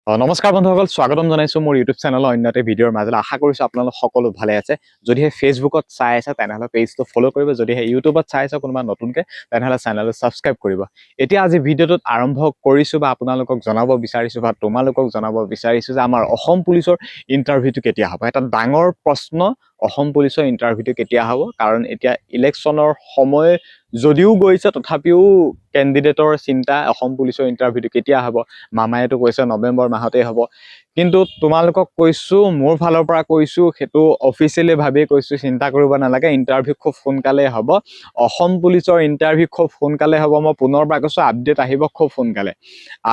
নমস্কাৰ বন্ধুসকল, স্বাগতম জনাইছো মোৰ ইউটিউব চেনেলৰ অন্য এটা ভিডিঅ'ৰ মাজলৈ। আশা কৰিছো আপোনালোক সকলো ভালে আছে। যদিহে ফেচবুকত চাই আছে তেনেহ'লে পেজটো ফ'ল' কৰিব, যদিহে ইউটিউবত চাই আছে কোনোবা নতুনকৈ তেনেহ'লে চেনেলটো ছাবস্ক্ৰাইব কৰিব। এতিয়া আজি ভিডিঅ'টোত আৰম্ভ কৰিছোঁ বা আপোনালোকক জনাব বিচাৰিছোঁ বা তোমালোকক জনাব বিচাৰিছোঁ যে আমাৰ অসম পুলিচৰ ইণ্টাৰভিউটো কেতিয়া হ'ব। এটা ডাঙৰ প্ৰশ্ন, অসম পুলিচৰ ইণ্টাৰভিউটো কেতিয়া হ'ব, কাৰণ এতিয়া ইলেকশ্যনৰ সময় যদিও গৈছে তথাপিও কেণ্ডিডেটৰ চিন্তা অসম পুলিচৰ ইণ্টাৰভিউটো কেতিয়া হ'ব। মামায়েতো কৈছে নৱেম্বৰ মাহতেই হ'ব, কিন্তু তোমালোকক কৈছোঁ, মোৰ ফালৰ পৰা কৈছোঁ, সেইটো অফিচিয়েলি ভাবি কৈছোঁ, চিন্তা কৰিব নালাগে, ইণ্টাৰভিউ খুব সোনকালে হ'ব। অসম পুলিচৰ ইণ্টাৰভিউ খুব সোনকালে হ'ব। মই পুনৰবাৰ কৈছোঁ, আপডেট আহিব খুব সোনকালে।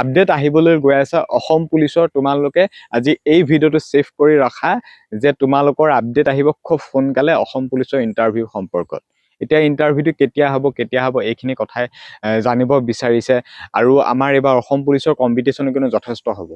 আপডেট আহিবলৈ গৈ আছে অসম পুলিচৰ। তোমালোকে আজি এই ভিডিঅ'টো ছেভ কৰি ৰখা যে তোমালোকৰ আপডেট আহিব খুব সোনকালে অসম পুলিচৰ ইণ্টাৰভিউ সম্পৰ্কত। এতিয়া ইণ্টাৰভিউটো কেতিয়া হ'ব এইখিনি কথাই জানিব বিচাৰিছে। আৰু আমাৰ এইবাৰ অসম পুলিচৰ কম্পিটিশ্যন কিন্তু যথেষ্ট হ'ব।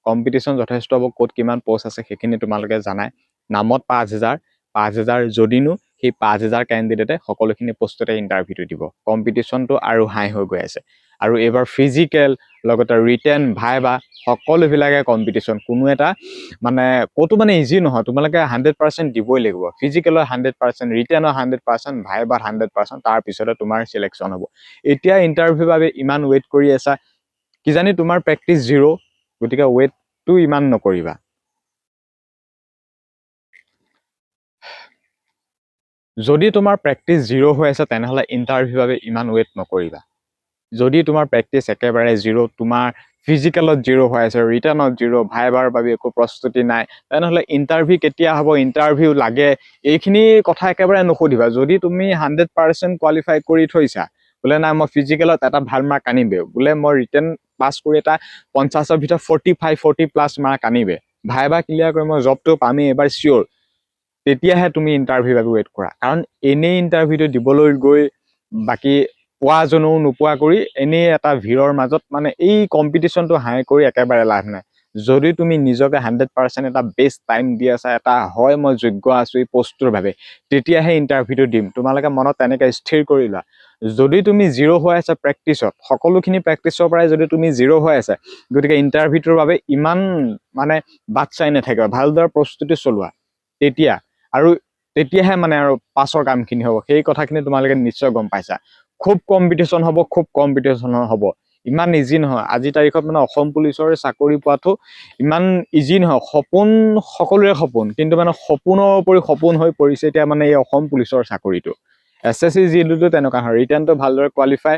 কম্পিটিশ্যন যথেষ্ট হ'ব। ক'ত কিমান পষ্ট আছে সেইখিনি তোমালোকে জানাই। নামত 5,000 যদিনো সেই 5,000 কেণ্ডিডেটে সকলোখিনি পষ্টতে ইণ্টাৰভিউটো দিব। কম্পিটিশ্যনটো আৰু হাই হৈ গৈ আছে। আৰু এইবাৰ ফিজিকেল লগতে ৰিটেন ভাইবা সকলোবিলাকে কম্পিটিশ্যন। কোনো এটা ক'তো ইজি নহয়। তোমালোকে 100% দিবই লাগিব। ফিজিকেলৰ 100%, ৰিটেনৰ 100%, ভাইবাৰ 100%, তাৰপিছতে তোমাৰ চিলেকশ্যন হ'ব। এতিয়া ইণ্টাৰভিউৰ বাবে ইমান ৱেইট কৰি আছা, কিজানি তোমাৰ প্ৰেক্টিচ জিৰ', গতিকে ৱেইটটো ইমান নকৰিবা। যদি তোমাৰ প্ৰেক্টিচ জিৰ' হৈ আছে তেনেহ'লে ইণ্টাৰভিউৰ বাবে ইমান ৱেইট নকৰিবা। যদি তোমাৰ প্ৰেক্টিচ একেবাৰে জিৰ', তোমাৰ ফিজিকেলত জিৰ' হৈ আছে, ৰিটাৰ্ণত জিৰ', ভাইবাৰ বাবে একো প্ৰস্তুতি নাই, তেনেহ'লে ইণ্টাৰভিউ কেতিয়া হ'ব, ইণ্টাৰভিউ লাগে, এইখিনি কথা একেবাৰে নুসুধিবা। যদি তুমি 100% কোৱালিফাই কৰি থৈছা, বোলে নাই মই ফিজিকেলত এটা ভাল মাৰ্ক আনিবে, বোলে মই ৰিটেন পাছ কৰি এটা 50ৰ ভিতৰত 45-40+ মাৰ্ক আনিবে, ভাইবা ক্লিয়াৰ কৰি মই জবটো পামেই এবাৰ চিয়'ৰ, তেতিয়াহে তুমি ইণ্টাৰভিউৰ বাবে ৱেইট কৰা। কাৰণ এনেই ইণ্টাৰভিউটো দিবলৈ গৈ বাকী পোৱাজনেও নোপোৱা কৰি এনেই এটা ভিৰৰ মাজত এই কম্পিটিশ্যনটো হাই কৰি একেবাৰে লাভ নাই। যদি তুমি নিজকে 100% এটা বেষ্ট টাইম দি আছা, এটা হয় মই যোগ্য আছো এই পষ্টটোৰ বাবে, তেতিয়াহে ইণ্টাৰভিউটো দিম। তোমালোকে মনত তেনেকৈ স্থিৰ কৰি লোৱা। যদি তুমি জিৰ' হৈ আছা প্ৰেক্টিচত, সকলোখিনি প্ৰেক্টিচৰ পৰাই যদি তুমি জিৰ' হৈ আছে, গতিকে ইণ্টাৰভিউটোৰ বাবে ইমান বাট চাই নাথাকিবা, ভালদৰে প্ৰস্তুতি চলোৱা। তেতিয়াহে আৰু পাছৰ কামখিনি হ'ব। সেই কথাখিনি তোমালোকে নিশ্চয় গম পাইছা। খুব কম্পিটিশ্যন হ'ব। ইমান ইজি নহয়। আজিৰ তাৰিখত অসম পুলিচৰ চাকৰি পোৱাটো ইমান ইজি নহয়। সপোন সকলোৰে সপোন, কিন্তু সপোনৰ উপৰি সপোন হৈ পৰিছে এতিয়া এই অসম পুলিচৰ চাকৰিটো। SSC জিডিটো তেনেকুৱা হয়। ৰিটাৰ্ণটো ভালদৰে কোৱালিফাই,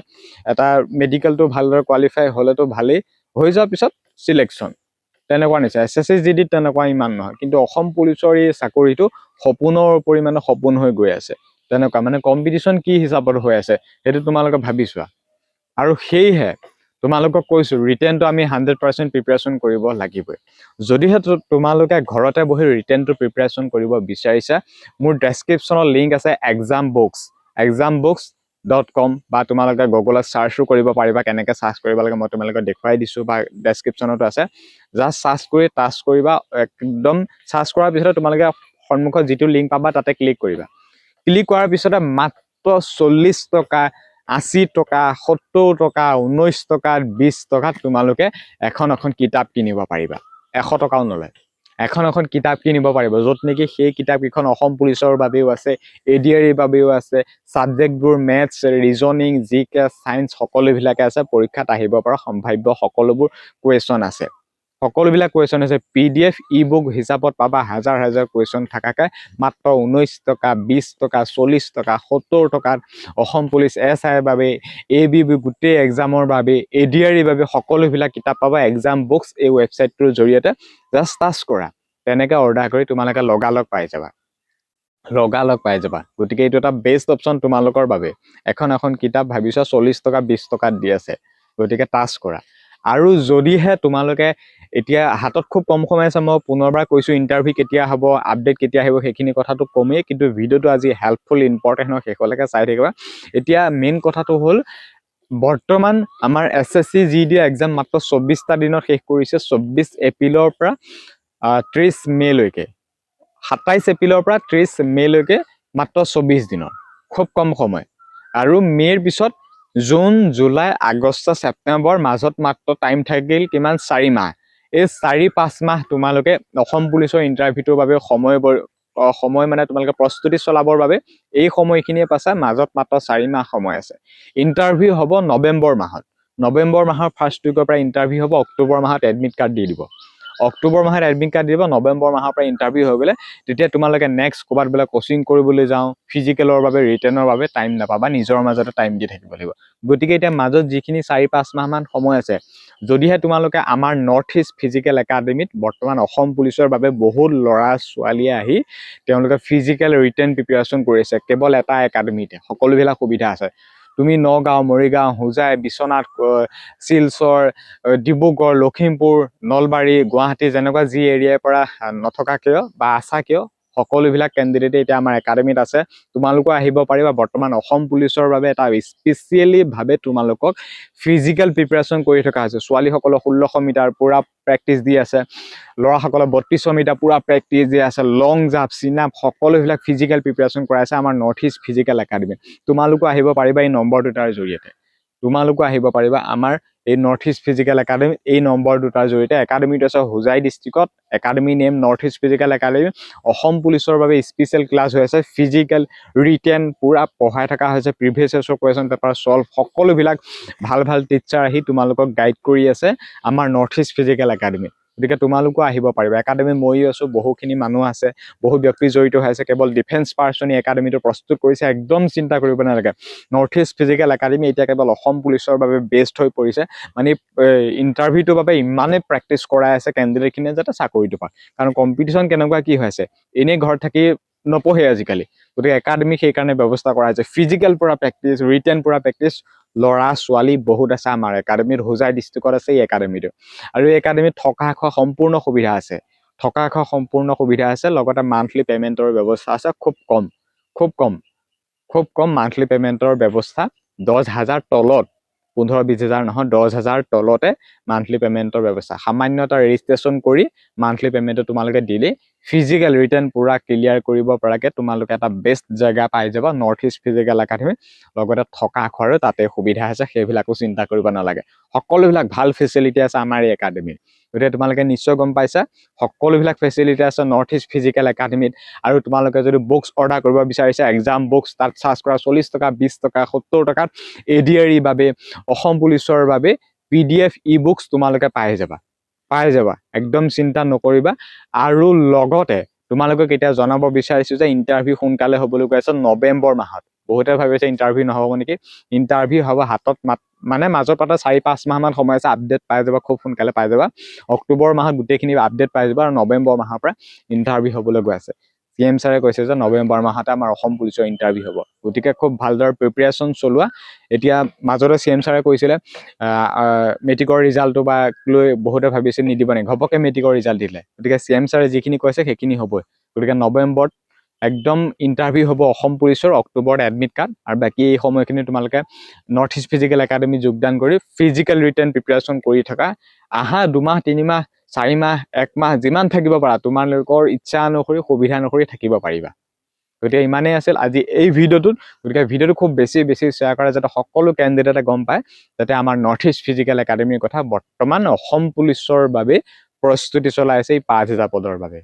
এটা মেডিকেলটো ভালদৰে কোৱালিফাই হ'লেতো ভালেই, হৈ যোৱাৰ পিছত চিলেকশ্যন, তেনেকুৱা নিচিনা। SSC জিডিত তেনেকুৱা ইমান নহয়, কিন্তু অসম পুলিচৰ এই চাকৰিটো সপোনৰ উপৰি সপোন হৈ গৈ আছে। তেনেকুৱা কম্পিটিশ্যন কি হিচাপত হৈ আছে সেইটো তোমালোকে ভাবি চোৱা। আৰু সেয়েহে তোমালোকক কৈছোঁ, ৰিটেনটো আমি 100% প্ৰিপাৰেশ্যন কৰিব লাগিবই। যদিহে তোমালোকে ঘৰতে বহি ৰিটেনটো প্ৰিপাৰেশ্যন কৰিব বিচাৰিছা, মোৰ ডেছক্ৰিপশ্যনত লিংক আছে exambooks.com, বা তোমালোকে গুগলত চাৰ্চো কৰিব পাৰিবা। কেনেকৈ চাৰ্চ কৰিব লাগে মই তোমালোকক দেখুৱাই দিছোঁ, বা ডেছক্ৰিপশ্যনতো আছে। জাষ্ট চাৰ্চ কৰি টাচ কৰিবা। একদম চাৰ্চ কৰাৰ পিছতে তোমালোকে সন্মুখত যিটো লিংক পাবা তাতে ক্লিক কৰিবা। ক্লিক কৰাৰ পিছতে মাত্ৰ 40 টকা, 80 টকা, 70 টকা, 19 টকা, 20 টকাত তোমালোকে এখন কিতাপ কিনিব পাৰিবা। 100 টকাও নলয়। এখন কিতাপ কিনিব পাৰিব, য'ত নেকি সেই কিতাপকেইখন অসম পুলিচৰ বাবেও আছে, ADREৰ বাবেও আছে। ছাবজেক্টবোৰ মেথছ, ৰিজনিং, জিকে, ছায়েন্স সকলোবিলাকে আছে। পৰীক্ষাত আহিব পৰা সম্ভাৱ্য সকলোবোৰ কুৱেশ্যন আছে। সকলোবিলাক কুৱেশ্যন আছে। PDF ই-বুক হিচাপত পাবা, হাজাৰ কুৱেশ্যন থাকাকৈ মাত্ৰ 19 টকা, 20 টকা, 40 টকা, 70 টকাত অসম পুলিচ SIৰ বাবে, ABB গোটেই এক্সামৰ বাবে, ADREৰ বাবে সকলোবিলাক কিতাপ পাবা এক্সাম বুকছ এই ৱেবছাইটটোৰ জৰিয়তে। জাষ্ট টাচ কৰা, তেনেকৈ অৰ্ডাৰ কৰি তোমালোকে লগালগ পাই যাবা। গতিকে এইটো এটা বেষ্ট অপশ্যন তোমালোকৰ বাবে। এখন কিতাপ ভাবিছা 40 টকা, 20 টকাত দি আছে, গতিকে টাচ কৰা। আৰু যদিহে তোমালোকে এতিয়া হাতত খুব কম সময় আছে, মই পুনৰবাৰ কৈছোঁ, ইণ্টাৰভিউ কেতিয়া হ'ব, আপডেট কেতিয়া আহিব সেইখিনি কথাটো কমেই, কিন্তু ভিডিঅ'টো আজি হেল্পফুল, ইম্পৰ্টেণ্ট হয়, শেষলৈকে চাই থাকিবা। এতিয়া মেইন কথাটো হ'ল, বৰ্তমান আমাৰ SSC GD এক্সাম মাত্ৰ 24টা দিনত শেষ কৰিছে। 24 এপ্ৰিলৰ পৰা 30 মে'লৈকে, 27 এপ্ৰিলৰ পৰা 30 মে'লৈকে মাত্ৰ 24 দিনত, খুব কম সময়। আৰু মে'ৰ পিছত জুন, জুলাই, আগষ্ট, ছেপ্টেম্বৰ, মাজত মাত্ৰ টাইম থাকিল কিমান, 4 মাহ। এই 4-5 মাহ তোমালোকে অসম পুলিচৰ ইণ্টাৰভিউটোৰ বাবে সময় মানে তোমালোকে প্ৰস্তুতি চলাবৰ বাবে এই সময়খিনিয়ে পাছা মাজত মাত্ৰ 4 মাহ সময় আছে ইণ্টাৰভিউ হ'ব নৱেম্বৰ মাহত নৱেম্বৰ মাহৰ ফাৰ্ষ্ট উইকৰ পৰা ইণ্টাৰভিউ হ'ব অক্টোবৰ মাহত এডমিট কাৰ্ড দি দিব অক্টোবৰ মাহত এডমিট কাৰ্ড দিব নৱেম্বৰ মাহৰ পৰা ইণ্টাৰভিউ হৈ গ'লে তেতিয়া তোমালোকে নেক্সট ক'ৰবাত বোলে কোচিং কৰিবলৈ যাওঁ ফিজিকেলৰ বাবে ৰিটেনৰ বাবে টাইম নাপাবা নিজৰ মাজতে টাইম দি থাকিব লাগিব গতিকে এতিয়া মাজত যিখিনি 4-5 মাহ মান সময় আছে যদিহে তোমালোকে আমাৰ নৰ্থ ইষ্ট ফিজিকেল একাডেমিত বৰ্তমান অসম পুলিচৰ বাবে বহুত ল'ৰা ছোৱালীয়ে আহি তেওঁলোকে ফিজিকেল ৰিটেন প্ৰিপাৰেচন কৰিছে কেৱল এটা একাডেমিতে সকলোবিলাক সুবিধা আছে তুমি নগাঁও মৰিগাঁও হোজাই বিশ্বনাথ শিলচৰ ডিব্ৰুগড় লখিমপুৰ নলবাৰী গুৱাহাটী যেনেকুৱা যি এৰিয়াৰ পৰা নথকা কিয় বা আছা কিয় সকলোবিলাক কেণ্ডিডেটে এতিয়া আমাৰ একাডেমিত আছে তোমালোকো আহিব পাৰিবা বৰ্তমান অসম পুলিচৰ বাবে এটা স্পেচিয়েলি ভাৱে তোমালোকক ফিজিকেল প্ৰিপাৰেচন কৰি থকা হৈছে ছোৱালীসকলক 1600 মিটাৰ পুৰা প্ৰেক্টিচ দি আছে ল'ৰাসকলক 3200 মিটাৰ পুৰা প্ৰেক্টিচ দি আছে লং জাম্প চিন-আপ সকলোবিলাক ফিজিকেল প্ৰিপাৰেচন কৰাইছে আমাৰ নৰ্থ ইষ্ট ফিজিকেল একাডেমি তোমালোকো আহিব পাৰিবা এই নম্বৰ দুটাৰ জৰিয়তে তোমালোকো আহিব পাৰিবা আমাৰ এই নৰ্থ ইষ্ট ফিজিকেল একাডেমি এই নম্বৰ দুটাৰ জৰিয়তে একাডেমিটো আছে হোজাই ডিষ্ট্ৰিক্টত academy name north east physical academy Assam পুলিচৰ বাবে স্পেচিয়েল ক্লাছ হৈ আছে ফিজিকেল ৰিটেন পুৰা পঢ়াই থকা হৈছে প্ৰিভিয়াছ ইয়াৰ্ছৰ কুৱেশ্যন পেপাৰ সলভ সকলোবিলাক ভাল ভাল টিচাৰ আহি তোমালোকক গাইড কৰি আছে আমাৰ নৰ্থ ইষ্ট ফিজিকেল একাডেমি গতিকে তোমালোকো আহিব পাৰিবা একাডেমি ময়ো আছো বহুখিনি মানুহ আছে বহু ব্যক্তি জড়িত হৈ আছে কেৱল ডিফেন্স পাৰ্চনে একাডেমিটো প্ৰস্তুত কৰিছে একদম চিন্তা কৰিব নালাগে নৰ্থ ইষ্ট ফিজিকেল একাডেমি এতিয়া কেৱল অসম পুলিচৰ বাবে বেষ্ট হৈ পৰিছে মানে ইণ্টাৰভিউটোৰ বাবে ইমানেই প্ৰেক্টিচ কৰাই আছে কেণ্ডিডেটখিনিয়ে যাতে চাকৰিটো পায় কাৰণ কম্পিটিশ্যন কেনেকুৱা কি হৈছে এনেই ঘৰত থাকি নপঢ়ে আজিকালি গতিকে একাডেমি সেইকাৰণে ব্যৱস্থা কৰা হৈছে ফিজিকেল পুৰা প্ৰেক্টিচ ৰিটেন পুৰা প্ৰেক্টিচ ল'ৰা ছোৱালী বহুত আছে আমাৰ একাডেমিত হোজাই ডিষ্ট্ৰিক্টত আছে এই একাডেমিটো আৰু এই একাডেমিত থকা খোৱা সম্পূৰ্ণ সুবিধা আছে থকা খোৱা সম্পূৰ্ণ সুবিধা আছে লগতে মান্থলি পেমেণ্টৰ ব্যৱস্থা আছে খুব কম মান্থলি পেমেণ্টৰ ব্যৱস্থা 10,000 তলত 15-20,000 নহয় 10,000 তলতে মান্থলি পেমেণ্টৰ ব্যৱস্থা সামান্য এটা ৰেজিষ্ট্ৰেশ্যন কৰি মান্থলি পেমেণ্টটো তোমালোকে দিলে ফিজিকেল ৰিটেন পুৰা ক্লিয়াৰ কৰিব পৰাকৈ তোমালোকে এটা বেষ্ট জেগা পাই যাবা নৰ্থ ইষ্ট ফিজিকেল একাডেমি লগতে থকা খোৱাৰো তাতে সুবিধা আছে সেইবিলাকো চিন্তা কৰিব নালাগে সকলোবিলাক ভাল ফেচিলিটি আছে আমাৰ এই একাডেমিত গতিকে তোমালোকে নিশ্চয় গম পাইছা সকলোবিলাক ফেচিলিটি আছে নৰ্থ ইষ্ট ফিজিকেল একাডেমিত আৰু তোমালোকে যদি বুকছ অৰ্ডাৰ কৰিব বিচাৰিছা এক্সাম বুকছ তাত চাৰ্জ কৰা 40 টকা 20 টকা 70 টকাত এডিআৰই বাবে অসম পুলিচৰ বাবে PDF ই-বুকছ তোমালোকে পাই যাবা একদম চিন্তা নকৰিবা আৰু লগতে তোমালোকক এতিয়া জনাব বিচাৰিছো যে ইণ্টাৰভিউ সোনকালে হ'বলৈ গৈ আছে নৱেম্বৰ মাহত বহুতে ভাবিছে ইণ্টাৰভিউ নহ'ব নেকি ইণ্টাৰভিউ হ'ব হাতত মানে মাজৰ পাতে 4-5 মাহ মান সময় আছে আপডেট পাই যাবা খুব সোনকালে পাই যাবা অক্টোবৰ মাহত গোটেইখিনি আপডেট পাই যাবা আৰু নৱেম্বৰ মাহৰ পৰা ইণ্টাৰভিউ হ'বলৈ গৈ আছে CM ছাৰে কৈছে যে নৱেম্বৰ মাহতে আমাৰ অসম পুলিচৰ ইণ্টাৰভিউ হ'ব গতিকে খুব ভালদৰে প্ৰিপাৰেচন চলোৱা এতিয়া মাজতে CM ছাৰে কৈছিলে মেট্ৰিকৰ ৰিজাল্টটো বা লৈ বহুতে ভাবিছে নিদিব নে ঘপকে মেট্ৰিকৰ ৰিজাল্ট দিলে গতিকে CM ছাৰে যিখিনি কৈছে সেইখিনি হ'বই গতিকে নৱেম্বৰত একদম ইণ্টাৰভিউ হ'ব অসম পুলিচৰ অক্টোবৰত এডমিট কাৰ্ড আৰু বাকী এই সময়খিনি তোমালোকে নৰ্থ ইষ্ট ফিজিকেল একাডেমি যোগদান কৰি ফিজিকেল ৰিটেন প্ৰিপাৰেচন কৰি থকা আহা 2 মাহ 3 মাহ 4 মাহ 1 মাহ যিমান থাকিব পাৰা তোমালোকৰ ইচ্ছা অনুসৰি সুবিধা অনুসৰি থাকিব পাৰিবা গতিকে ইমানেই আছিল আজি এই ভিডিঅ'টোত গতিকে ভিডিঅ'টো খুব বেছি শ্বেয়াৰ কৰা যাতে সকলো কেণ্ডিডেটে গম পায় যাতে আমাৰ নৰ্থ ইষ্ট ফিজিকেল একাডেমিৰ কথা বৰ্তমান অসম পুলিচৰ বাবে প্ৰস্তুতি চলাই আছে এই 5,000 পদৰ বাবে